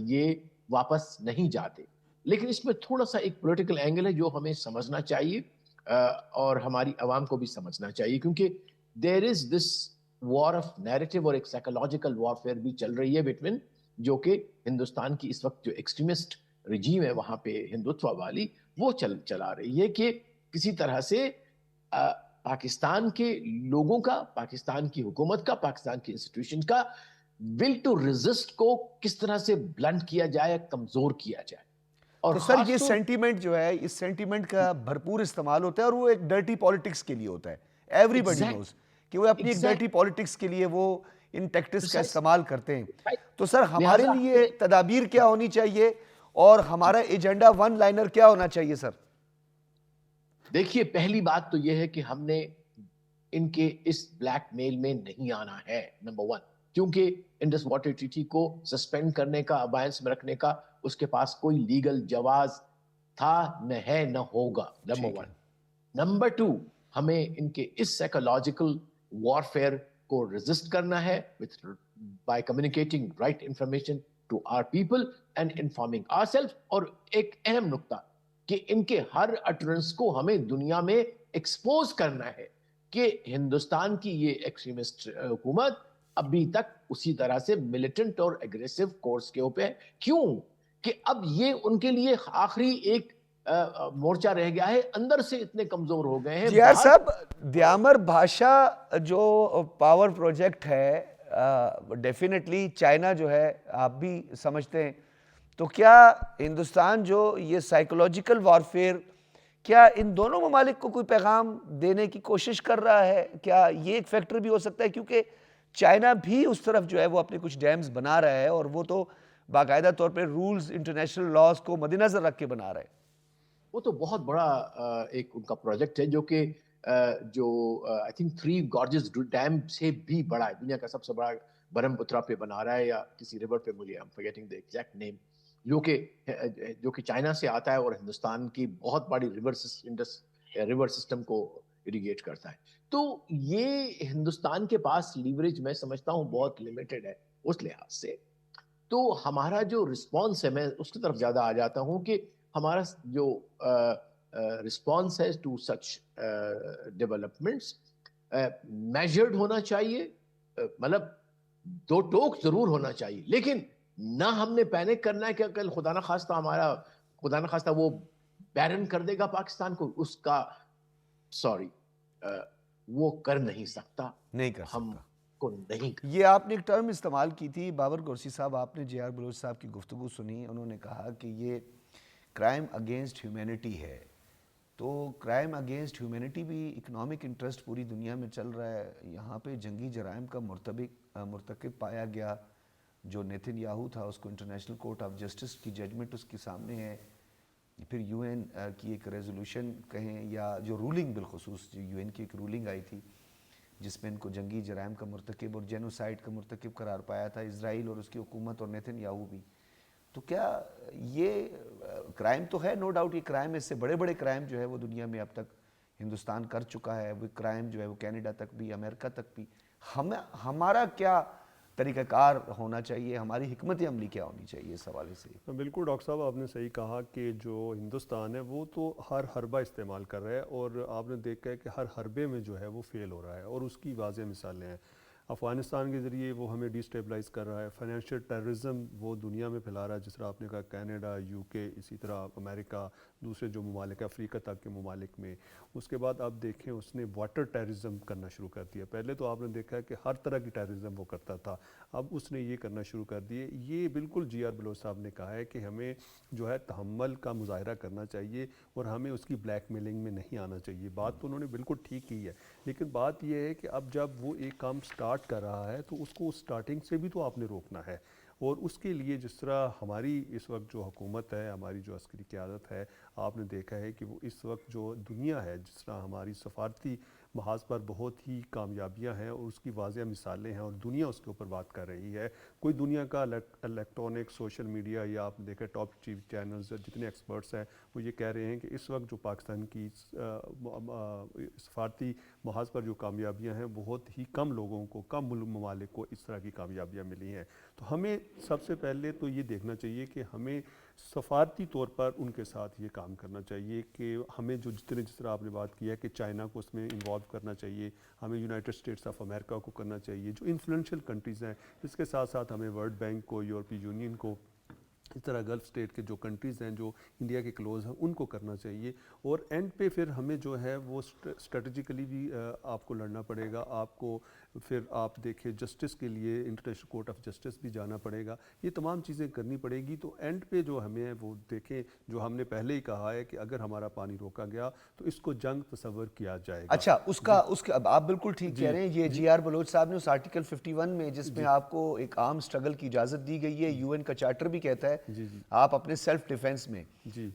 یہ واپس نہیں جاتے. لیکن اس میں تھوڑا سا ایک پولیٹیکل اینگل ہے جو ہمیں سمجھنا چاہیے اور ہماری عوام کو بھی سمجھنا چاہیے، کیونکہ دیر از دس وار آف نیریٹو اور ایک سائیکولوجیکل وارفیئر بھی چل رہی ہے بٹوین، جو کہ ہندوستان کی اس وقت جو ایکسٹریمسٹ رجیم ہے وہاں پہ ہندوتوا والی وہ چلا رہی ہے کہ کسی طرح سے پاکستان کے لوگوں کا، پاکستان کی حکومت کا، پاکستان کی انسٹیٹیوشن کا ول ٹو ریزسٹ کو کس طرح سے بلنٹ کیا جائے، کمزور کیا جائے. اور تو سر یہ سینٹیمنٹ جو ہے، اس سینٹیمنٹ کا بھرپور استعمال ہوتا ہے اور وہ ایک ڈرٹی پالیٹکس کے لیے ہوتا ہے. ایوری بڈی نوز کہ وہ اپنی ایک ڈرٹی پالیٹکس کے لیے وہ ان ٹیکٹکس کا استعمال کرتے ہیں. تو سر ہمارے لیے تدابیر کیا ہونی چاہیے اور ہمارا ایجنڈا ون لائنر کیا ہونا چاہیے سر؟ دیکھیے پہلی بات تو یہ ہے کہ ہم نے ان کے اس بلیک میل میں نہیں آنا ہے، نمبر 1، کیونکہ انڈس واٹر ٹریٹی کو سسپینڈ کرنے کا، ابائنس میں رکھنے کا اس کے پاس کوئی لیگل جواز تھا، نہ ہے، نہ ہوگا، نمبر 1. نمبر 2، ہمیں ان کے اس سائیکولوجیکل وارفیئر کو ریزسٹ کرنا ہے by communicating right information to our people and informing our self. اور ایک اہم نقطہ کہ ان کے ہر اٹرنس کو ہمیں دنیا میں ایکسپوز کرنا ہے کہ ہندوستان کی یہ ایکسٹریمسٹ حکومت ابھی تک اسی طرح سے ملیٹنٹ اور اگریسو کورس کے اوپر ہے. کیوں کہ اب یہ ان کے لیے آخری ایک مورچہ رہ گیا ہے، اندر سے اتنے کمزور ہو گئے ہیں. جی یار صاحب، دیامر بھاشا جو پاور پروجیکٹ ہے، ڈیفینیٹلی چائنا جو ہے آپ بھی سمجھتے ہیں، تو کیا ہندوستان جو یہ سائیکولوجیکل وارفیئر، کیا ان دونوں ممالک کو کوئی پیغام دینے کی کوشش کر رہا ہے؟ کیا یہ ایک فیکٹر بھی ہو سکتا ہے؟ کیونکہ چائنا بھی اس طرف جو ہے وہ اپنے کچھ ڈیمز بنا رہا ہے اور وہ تو باقاعدہ طور پہ رولز، انٹرنیشنل لاز کو مد نظر رکھ کے بنا رہے ہیں. وہ تو بہت بڑا ایک ان کا پروجیکٹ ہے جو کہ جو آئی تھنک 3 گارجز ڈیم سے بھی بڑا ہے، دنیا کا سب سے بڑا برہم پترا پہ بنا رہا ہے یا کسی ریور پہ، مجھے I'm forgetting the exact name، جو کہ چائنا سے آتا ہے اور ہندوستان کی بہت بڑی ریور سسٹم کو اریگیٹ کرتا ہے. تو یہ ہندوستان کے پاس لیوریج میں سمجھتا ہوں بہت لمیٹڈ ہے اس لحاظ سے. تو ہمارا جو رسپانس ہے، میں اس کی طرف زیادہ آ جاتا ہوں کہ ہمارا جو رسپانس ہے ٹو سچ ڈیولپمنٹس میجرڈ ہونا چاہیے، مطلب دو ٹوک ضرور ہونا چاہیے، لیکن نہ ہم نے پینک کرنا ہے کہ کل خدا نہ خواستہ وہ بیرن کر دے گا پاکستان کو. اس کا وہ کر نہیں سکتا. نہیں کر ہم سکتا. کو نہیں کرنا۔ یہ آپ نے ایک ٹرم استعمال کی تھی بابر قرسی صاحب، آپ نے جے آر بلوچ صاحب کی گفتگو سنی، انہوں نے کہا کہ یہ کرائم اگینسٹ ہیومینٹی ہے. تو کرائم اگینسٹ ہیومینٹی بھی اکنامک انٹرسٹ پوری دنیا میں چل رہا ہے. یہاں پہ جنگی جرائم کا مرتکب پایا گیا جو نیتن یاہو تھا، اس کو انٹرنیشنل کورٹ آف جسٹس کی ججمنٹ اس کے سامنے ہے. پھر یو این کی ایک ریزولوشن کہیں یا جو رولنگ، بالخصوص جو یو این کی ایک رولنگ آئی تھی جس میں ان کو جنگی جرائم کا مرتکب اور جینوسائیڈ کا مرتکب قرار پایا تھا اسرائیل اور اس کی حکومت اور نیتن یاہو بھی. تو کیا یہ کرائم تو ہے، نو ڈاؤٹ یہ کرائم ہے، اس سے بڑے بڑے کرائم جو ہے وہ دنیا میں اب تک ہندوستان کر چکا ہے، وہ کرائم جو ہے وہ کینیڈا تک بھی، امریکہ تک بھی. ہمارا کیا طریقہ کار ہونا چاہیے، ہماری حکمت عملی کیا ہونی چاہیے اس حوالے سے؟ بالکل ڈاکٹر صاحب، آپ نے صحیح کہا کہ جو ہندوستان ہے وہ تو ہر حربہ استعمال کر رہا ہے، اور آپ نے دیکھا ہے کہ ہر حربے میں جو ہے وہ فیل ہو رہا ہے، اور اس کی واضح مثالیں ہیں. افغانستان کے ذریعے وہ ہمیں ڈی اسٹیبلائز کر رہا ہے. فائنینشیل ٹیررزم وہ دنیا میں پھیلا رہا ہے، جس طرح آپ نے کہا کینیڈا، یو کے، اسی طرح امریکہ، دوسرے جو ممالک ہیں افریقہ تک کے ممالک میں. اس کے بعد آپ دیکھیں اس نے واٹر ٹیررزم کرنا شروع کر دیا. پہلے تو آپ نے دیکھا ہے کہ ہر طرح کی ٹیررزم وہ کرتا تھا، اب اس نے یہ کرنا شروع کر دیے. یہ بالکل جے آر بلوچ صاحب نے کہا ہے کہ ہمیں جو ہے تحمل کا مظاہرہ کرنا چاہیے، اور ہمیں اس کی بلیک میلنگ میں نہیں آنا چاہیے. بات تو انہوں نے بالکل ٹھیک کی ہے، لیکن بات یہ ہے کہ اب جب وہ ایک کام سٹارٹ کر رہا ہے تو اس کو سٹارٹنگ سے بھی تو آپ نے روکنا ہے. اور اس کے لیے جس طرح ہماری اس وقت جو حکومت ہے، ہماری جو عسکری قیادت ہے، آپ نے دیکھا ہے کہ وہ اس وقت جو دنیا ہے، جس طرح ہماری سفارتی محاذ پر بہت ہی کامیابیاں ہیں اور اس کی واضح مثالیں ہیں، اور دنیا اس کے اوپر بات کر رہی ہے. کوئی دنیا کا الیکٹرانک سوشل میڈیا یا آپ دیکھیں ٹاپ چیف چینلز جتنے ایکسپرٹس ہیں وہ یہ کہہ رہے ہیں کہ اس وقت جو پاکستان کی سفارتی محاذ پر جو کامیابیاں ہیں، بہت ہی کم لوگوں کو، کم ممالک کو اس طرح کی کامیابیاں ملی ہیں. تو ہمیں سب سے پہلے تو یہ دیکھنا چاہیے کہ ہمیں سفارتی طور پر ان کے ساتھ یہ کام کرنا چاہیے کہ ہمیں جو جس طرح آپ نے بات کی ہے کہ چائنا کو اس میں انوالو کرنا چاہیے، ہمیں یونائٹڈ اسٹیٹس آف امریکہ کو کرنا چاہیے، جو انفلوئنشل کنٹریز ہیں. اس کے ساتھ ساتھ ہمیں ورلڈ بینک کو، یورپی یونین کو، اس طرح گلف اسٹیٹ کے جو کنٹریز ہیں جو انڈیا کے کلوز ہیں ان کو کرنا چاہیے. اور اینڈ پہ پھر ہمیں جو ہے وہ اسٹریٹجیکلی بھی آپ کو لڑنا پڑے گا. آپ کو پھر آپ دیکھیں جسٹس کے لیے انٹرنیشنل کورٹ آف جسٹس بھی جانا پڑے گا. یہ تمام چیزیں کرنی پڑے گی. تو اینڈ پہ جو ہمیں وہ دیکھیں، جو ہم نے پہلے ہی کہا ہے کہ اگر ہمارا پانی روکا گیا تو اس کو جنگ تصور کیا جائے گا. اچھا، اس کا آپ بالکل ٹھیک کہہ رہے ہیں. یہ جے آر بلوچ صاحب نے اس آرٹیکل 51 میں، جس میں آپ کو ایک عام سٹرگل کی اجازت دی گئی ہے، یو این کا چارٹر بھی کہتا ہے آپ اپنے سیلف ڈیفنس میں،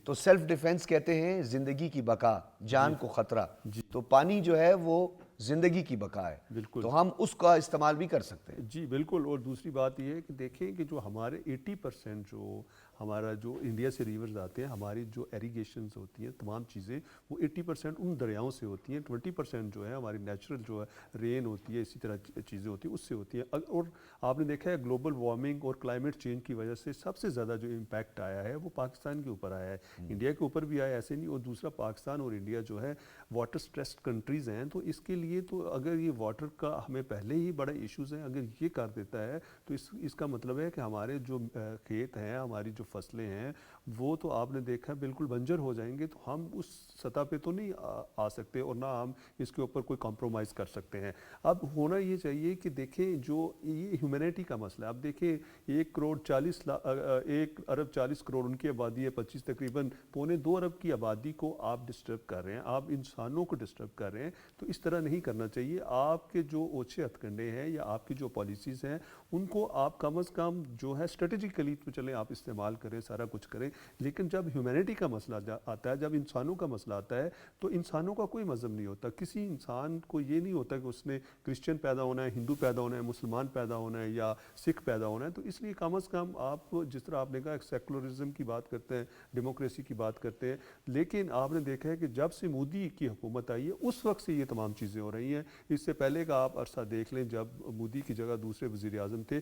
تو سیلف ڈیفنس کہتے ہیں زندگی کی بقا، جان کو خطرہ. تو پانی جو ہے وہ زندگی کی بقا ہے، بالکل، تو ہم اس کا استعمال بھی کر سکتے ہیں. جی بالکل. اور دوسری بات یہ ہے کہ دیکھیں کہ جو ہمارے 80% جو ہمارا جو انڈیا سے ریورز آتے ہیں، ہماری جو ایریگیشنز ہوتی ہیں، تمام چیزیں وہ 80% ان دریاؤں سے ہوتی ہیں. 20% جو ہے ہماری نیچرل جو ہے رین ہوتی ہے، اسی طرح چیزیں ہوتی ہیں، اس سے ہوتی ہیں. اور آپ نے دیکھا ہے گلوبل وارمنگ اور کلائمیٹ چینج کی وجہ سے سب سے زیادہ جو امپیکٹ آیا ہے وہ پاکستان کے اوپر آیا ہے. انڈیا کے اوپر بھی آیا ایسے نہیں. اور دوسرا پاکستان اور انڈیا جو ہے واٹر اسٹریسڈ کنٹریز ہیں، تو اس کے لیے تو اگر یہ واٹر کا ہمیں پہلے ہی بڑے ایشوز ہیں، اگر یہ کر دیتا ہے تو اس کا مطلب ہے کہ ہمارے جو کھیت ہیں، ہماری جو فصلیں ہیں، وہ تو آپ نے دیکھا بالکل بنجر ہو جائیں گے. تو ہم اس سطح پہ تو نہیں آ سکتے، اور نہ ہم اس کے اوپر کوئی کمپرومائز کر سکتے ہیں. اب ہونا یہ چاہیے کہ دیکھیں جو یہ ہیومینٹی کا مسئلہ ہے. اب دیکھیں 1 ارب 40 کروڑ ان کی آبادی ہے، 25 تقریباً 1.25 ارب کی آبادی کو آپ ڈسٹرب کر رہے ہیں، آپ انسانوں کو ڈسٹرب کر رہے ہیں. تو اس طرح نہیں کرنا چاہیے. آپ کے جو اوچھے ہتھ کنڈے ہیں یا آپ کی جو پالیسیز ہیں ان کو آپ کم از کم جو ہے اسٹریٹجیکلی تو چلیں آپ استعمال کریں، سارا کچھ کریں. لیکن جب ہیومینٹی کا مسئلہ آتا ہے، جب انسانوں کا مسئلہ آتا ہے، تو انسانوں کا کوئی مذہب نہیں ہوتا. کسی انسان کو یہ نہیں ہوتا کہ اس نے کرسچن پیدا ہونا ہے، ہندو پیدا ہونا ہے، مسلمان پیدا ہونا ہے یا سکھ پیدا ہونا ہے. تو اس لیے کم از کم آپ جس طرح آپ نے کہا سیکولرزم کی بات کرتے ہیں، ڈیموکریسی کی بات کرتے ہیں، لیکن آپ نے دیکھا ہے کہ جب سے مودی کی حکومت آئی ہے اس وقت سے یہ تمام چیزیں ہو رہی ہیں. اس سے پہلے کا آپ عرصہ دیکھ لیں، جب مودی کی جگہ دوسرے وزیر اعظم عالم تھے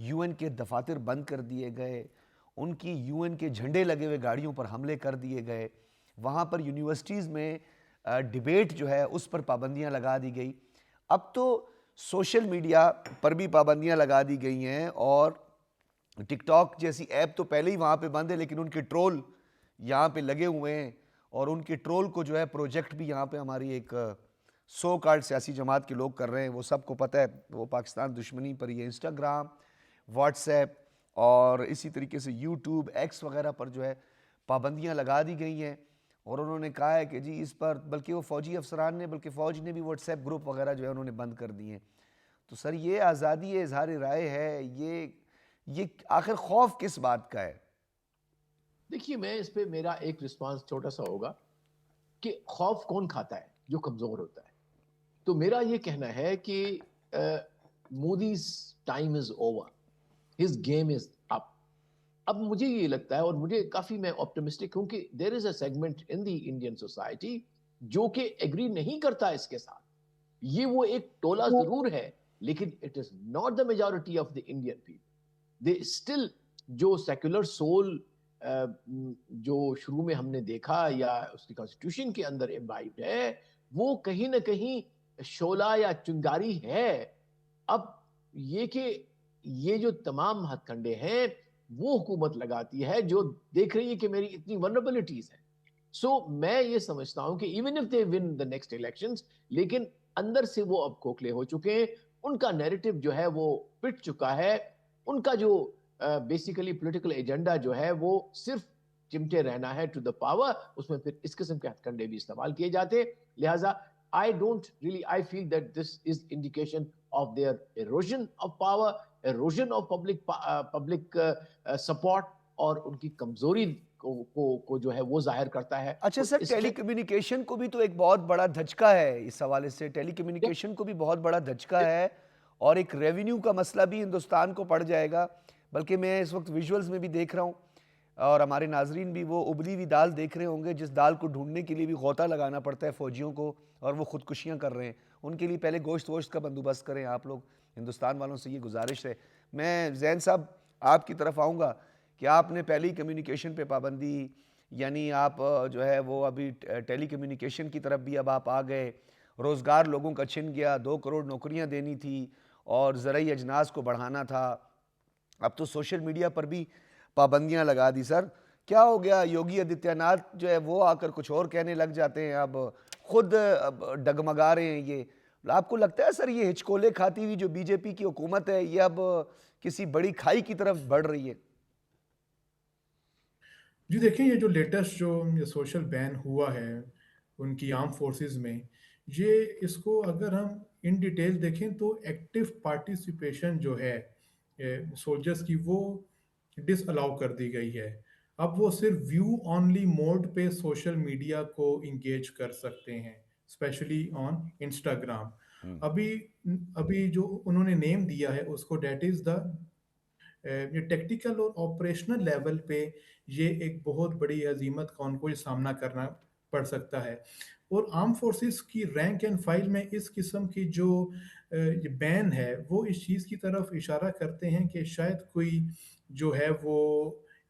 UN کے دفاتر بند کر دیے گئے, ان کی UN کے جھنڈے لگے ہوئے گاڑیوں پر حملے کر دیے گئے, وہاں پر یونیورسٹیز میں ڈیبیٹ جو ہے اس پر پابندیاں لگا دی گئی. اب تو سوشل میڈیا پر بھی پابندیاں لگا دی گئی ہیں, اور ٹک ٹاک جیسی ایپ تو پہلے ہی وہاں پہ بند ہے, لیکن ان کے ٹرول یہاں پہ لگے ہوئے ہیں, اور ان کے ٹرول کو جو ہے پروجیکٹ بھی یہاں پہ ہماری ایک سو کالڈ سیاسی جماعت کے لوگ کر رہے ہیں. وہ سب کو پتہ ہے, وہ پاکستان دشمنی پر یہ انسٹاگرام, واٹس ایپ اور اسی طریقے سے یوٹیوب, ایکس وغیرہ پر جو ہے پابندیاں لگا دی گئی ہیں. اور انہوں نے کہا ہے کہ جی اس پر, بلکہ وہ فوجی افسران نے, بلکہ فوج نے بھی واٹس ایپ گروپ وغیرہ جو ہے انہوں نے بند کر دیے ہیں. تو سر یہ آزادی اظہار رائے ہے, یہ آخر خوف کس بات کا ہے؟ دیکھیے میں اس پہ میرا ایک رسپانس چھوٹا سا ہوگا کہ خوف کون کھاتا ہے؟ جو کمزور ہوتا ہے. تو میرا یہ کہنا ہے کہ Modi's time is over, his game is up. اب مجھے یہ لگتا ہے, اور مجھے کافی میں آپٹمسٹک ہوں کہ there is a segment in the Indian society جو کہ ایگری نہیں کرتا اس کے ساتھ. یہ وہ ایک ٹولہ ضرور ہے, لیکن it is not the majority of the Indian people. They still جو سیکولر سول جو شروع میں ہم نے دیکھا یا اس کی کانسٹیٹیوشن کے اندر امبائبڈ ہے, وہ کہیں نہ کہیں شعلہ یا چنگاری ہے. اب یہ کہ یہ جو تمام ہتھ کنڈے ہیں وہ حکومت لگاتی ہے جو دیکھ رہی ہے کہ میری اتنی ولنریبلٹیز ہیں. سو میں یہ سمجھتا ہوں کہ even if they one the next elections, لیکن اندر سے وہ اب کھوکھلے ہو چکے ہیں. ان کا نیریٹو جو ہے وہ پٹ چکا ہے. ان کا جو بیسیکلی پولیٹیکل ایجنڈا جو ہے وہ صرف چمٹے رہنا ہے ٹو دا پاور. اس میں پھر اس قسم کے ہتھ کنڈے بھی استعمال کیے جاتے. لہٰذا I feel that this is indication of their erosion of power, erosion of public support, اور ان کی کمزوری کو جو ہے وہ ظاہر کرتا ہے. اچھا سر, ٹیلی کمیونیکیشن کو بھی تو ایک بہت بڑا دھچکا ہے اس حوالے سے. ٹیلی کمیونیکیشن کو بھی بہت بڑا دھچکا ہے, اور ایک ریونیو کا مسئلہ بھی ہندوستان کو پڑ جائے گا. بلکہ میں اس وقت ویژولز میں بھی دیکھ رہا ہوں, اور ہمارے ناظرین بھی وہ ابلی ہوئی دال دیکھ رہے ہوں گے, جس دال کو ڈھونڈنے کے لیے بھی غوطہ لگانا پڑتا ہے فوجیوں کو, اور وہ خودکشیاں کر رہے ہیں. ان کے لیے پہلے گوشت ووشت کا بندوبست کریں آپ لوگ. ہندوستان والوں سے یہ گزارش ہے. میں زین صاحب آپ کی طرف آؤں گا کہ آپ نے پہلی کمیونیکیشن پہ پابندی, یعنی آپ جو ہے وہ ابھی ٹیلی کمیونیکیشن کی طرف بھی اب آپ آ گئے. روزگار لوگوں کا چھن گیا, 2 کروڑ نوکریاں دینی تھی اور زرعی اجناس کو بڑھانا تھا. اب تو سوشل میڈیا پر بھی پابندیاں لگا دی. سر کیا ہو گیا؟ یوگی آدتیہ ناتھ جو ہے وہ آ کر کچھ اور کہنے لگ جاتے ہیں, اب خود ڈگمگا رہے ہیں. یہ آپ کو لگتا ہے سر یہ ہچکولے کھاتی ہوئی جو بی جے پی کی حکومت ہے یہ اب کسی بڑی کھائی کی طرف بڑھ رہی ہے؟ جی دیکھیں, یہ جو لیٹسٹ جو سوشل بین ہوا ہے ان کی آرم فورسز میں, یہ اس کو اگر ہم ان ڈیٹیل دیکھیں تو ایکٹیو پارٹیسپیشن جو ہے سولجرز کی وہ ڈس الاؤ کر دی گئی ہے. اب وہ صرف ویو آنلی موڈ پہ سوشل میڈیا کو انگیج کر سکتے ہیں, اسپیشلی آن انسٹاگرام. ابھی جو انہوں نے نیم دیا ہے اس کو, دیٹ از دا یہ ٹیکٹیکل اور آپریشنل لیول پہ یہ ایک بہت بڑی عظیمت کا ان کو سامنا کرنا پڑ سکتا ہے. اور آرم فورسز کی رینک اینڈ فائل میں اس قسم کی جو یہ بین ہے وہ اس چیز کی طرف اشارہ کرتے ہیں کہ شاید کوئی جو ہے وہ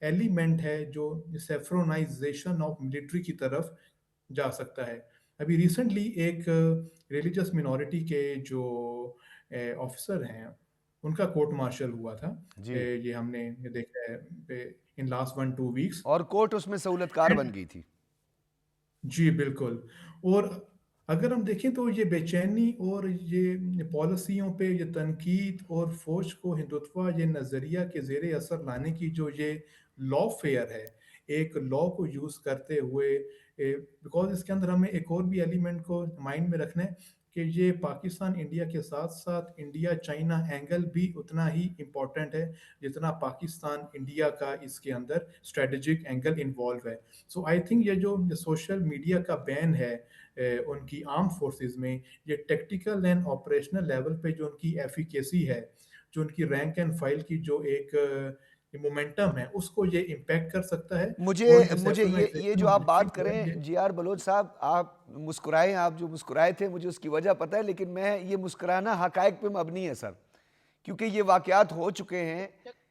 ایلیمنٹ ہے جو سیفرونائزیشن آف ملٹری کی طرف جا سکتا ہے. ابھی ریسنٹلی ایک ریلیجس منورٹی کے جو آفیسر ہیں ان کا کورٹ مارشل ہوا تھا. یہ ہم نے دیکھا ہے ان لاسٹ 1-2 ویکس, اور کورٹ اس میں سہولت کار بن گئی تھی. جی بالکل. اور اگر ہم دیکھیں تو یہ بے چینی اور یہ پالیسیوں پہ یہ تنقید اور فوج کو ہندوتوا یہ نظریہ کے زیر اثر لانے کی جو یہ لا فیئر ہے, ایک لا کو یوز کرتے ہوئے, بیکاز اس کے اندر ہمیں ایک اور بھی ایلیمنٹ کو مائنڈ میں رکھنا ہے کہ یہ پاکستان انڈیا کے ساتھ ساتھ انڈیا چائنا اینگل بھی اتنا ہی امپورٹنٹ ہے جتنا پاکستان انڈیا کا اس کے اندر اسٹریٹجک اینگل انوالو ہے. سو آئی تھنک یہ جو سوشل میڈیا کا بین ہے ان کی آرم فورسز میں, یہ ٹیکٹیکل اینڈ آپریشنل لیول پہ جو ان کی ایفیکیسی ہے, جو ان کی رینک اینڈ فائل کی جو ایک مومنٹم ہے, اس کو یہ امپیکٹ کر سکتا ہے. مجھے یہ جو آپ بات کریں جی آر بلوچ صاحب, آپ مسکرائیں, آپ جو مسکرائے تھے مجھے اس کی وجہ پتہ ہے, لیکن میں یہ مسکرانا حقائق پہ مبنی ہے سر, کیونکہ یہ واقعات ہو چکے ہیں.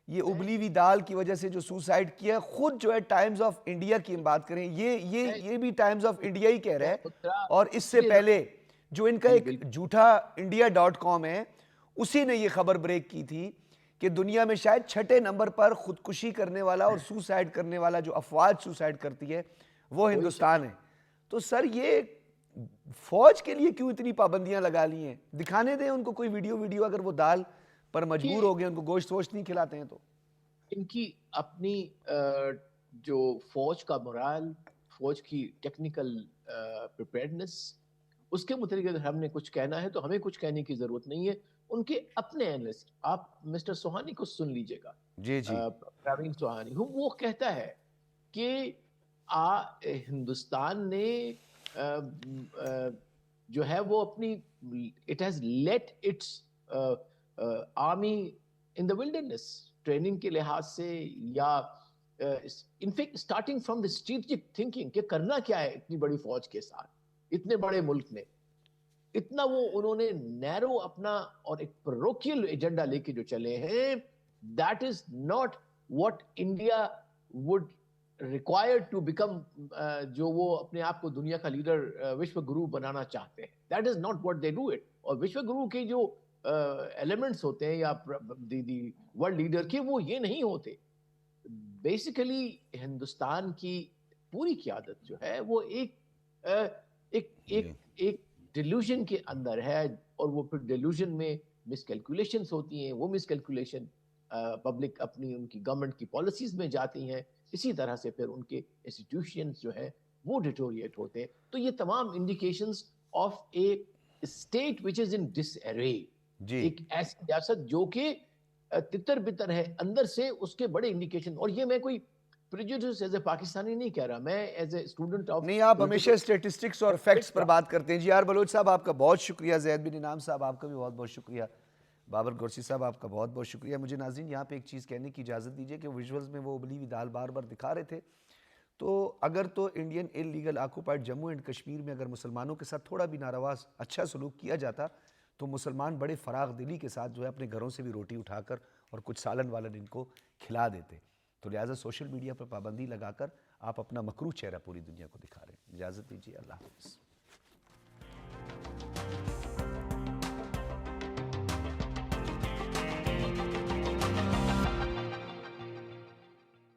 یہ ابلی ہوئی دال کی وجہ سے جو سوسائڈ کیا خود جو ہے ٹائمز آف انڈیا کی ہم بات کریں یہ بھی ٹائمز آف انڈیا ہی کہہ رہا ہے. اور اس سے پہلے جو ان کا ایک جھوٹا India.com ہے اسی نے یہ خبر بریک کی تھی کہ دنیا میں شاید 6 نمبر پر خودکشی کرنے والا اور سوسائڈ کرنے والا جو افواج سوسائڈ کرتی ہے وہ ہندوستان ہے. تو سر یہ فوج کے لیے کیوں اتنی پابندیاں لگا لی ہیں؟ دکھانے دیں ان کو کوئی ویڈیو اگر وہ دال پر مجبور ہو گئے ان کو گوشت ووشت نہیں کھلاتے ہیں تو. ان کی اپنی جو فوج کا مورال، فوج کی ٹیکنیکل پریپیئرڈنس، اس کے متعلق اگر ہم نے کچھ کہنا ہے تو ہمیں کچھ کہنے کی ضرورت نہیں ہے. ان کے اپنے اینالسٹ، آپ مسٹر سوہانی کو سن لیجئے گا، جی پروین سوہانی، وہ کہتا ہے کہ ہندوستان نے جو ہے وہ اپنی it has let its army in the wilderness training کے لحاظ سے یا in fact starting from the strategic thinking کہ کرنا کیا ہے اتنی بڑی فوج کے ساتھ اتنے بڑے ملک میں، اتنا وہ انہوں نے نیرو اپنا اور ایک پروکیل ایجنڈا لے کے جو چلے ہیں. that is not what India would required to become جو وہ اپنے آپ کو دنیا کا لیڈر وشو گرو بنانا چاہتے ہیں. that is not what they do it. اور وشو گرو کے جو ایلیمنٹس ہوتے ہیں یا ورلڈ لیڈر کے وہ یہ نہیں ہوتے. بیسیکلی ہندوستان کی پوری قیادت جو ہے وہ ایک ڈیلوژن کے اندر ہے، اور وہ پھر ڈیلوژن میں مس کیلکولیشنز ہوتی ہیں. وہ مس کیلکولیشن پبلک اپنی ان کی گورنمنٹ کی پالیسیز میں جاتی ہیں. اسی طرح سے پھر ان کے انسٹیٹیوشنز جو ہے وہ ڈیٹوریٹ ہوتے ہیں. تو یہ تمام indications of a state which is in disarray, ایک ایسی ریاست جو کہ تتر بتر ہے اندر سے، اس کے بڑے انڈیکیشن. اور یہ میں کوئی پریجوڈس ایز اے پاکستانی نہیں کہہ رہا، میں ایز اے اسٹوڈنٹ آف نہیں، آپ ہمیشہ اسٹیٹسٹکس اور فیکٹس پر بات کرتے ہیں. جی آر بلوچ صاحب آپ کا بہت شکریہ. زید بن انعام صاحب آپ کا بھی بہت بہت شکریہ. بابر گورسی صاحب آپ کا بہت بہت شکریہ. مجھے ناظرین یہاں پہ ایک چیز کہنے کی اجازت دیجیے کہ ویژولز میں وہ ابلی ہوئی دال بار بار دکھا رہے تھے. تو اگر تو Indian illegal occupied Jammu and Kashmir میں اگر مسلمانوں کے ساتھ تھوڑا بھی ناروا اچھا سلوک کیا جاتا تو مسلمان بڑے فراغ دلی کے ساتھ جو ہے اپنے گھروں سے بھی روٹی اٹھا کر اور کچھ سالن والن ان کو کھلا دیتے. تو لہٰذا سوشل میڈیا پر پابندی لگا کر آپ اپنا مکروہ چہرہ پوری دنیا کو دکھا رہے ہیں. اجازت دیجیے، اللہ حافظ.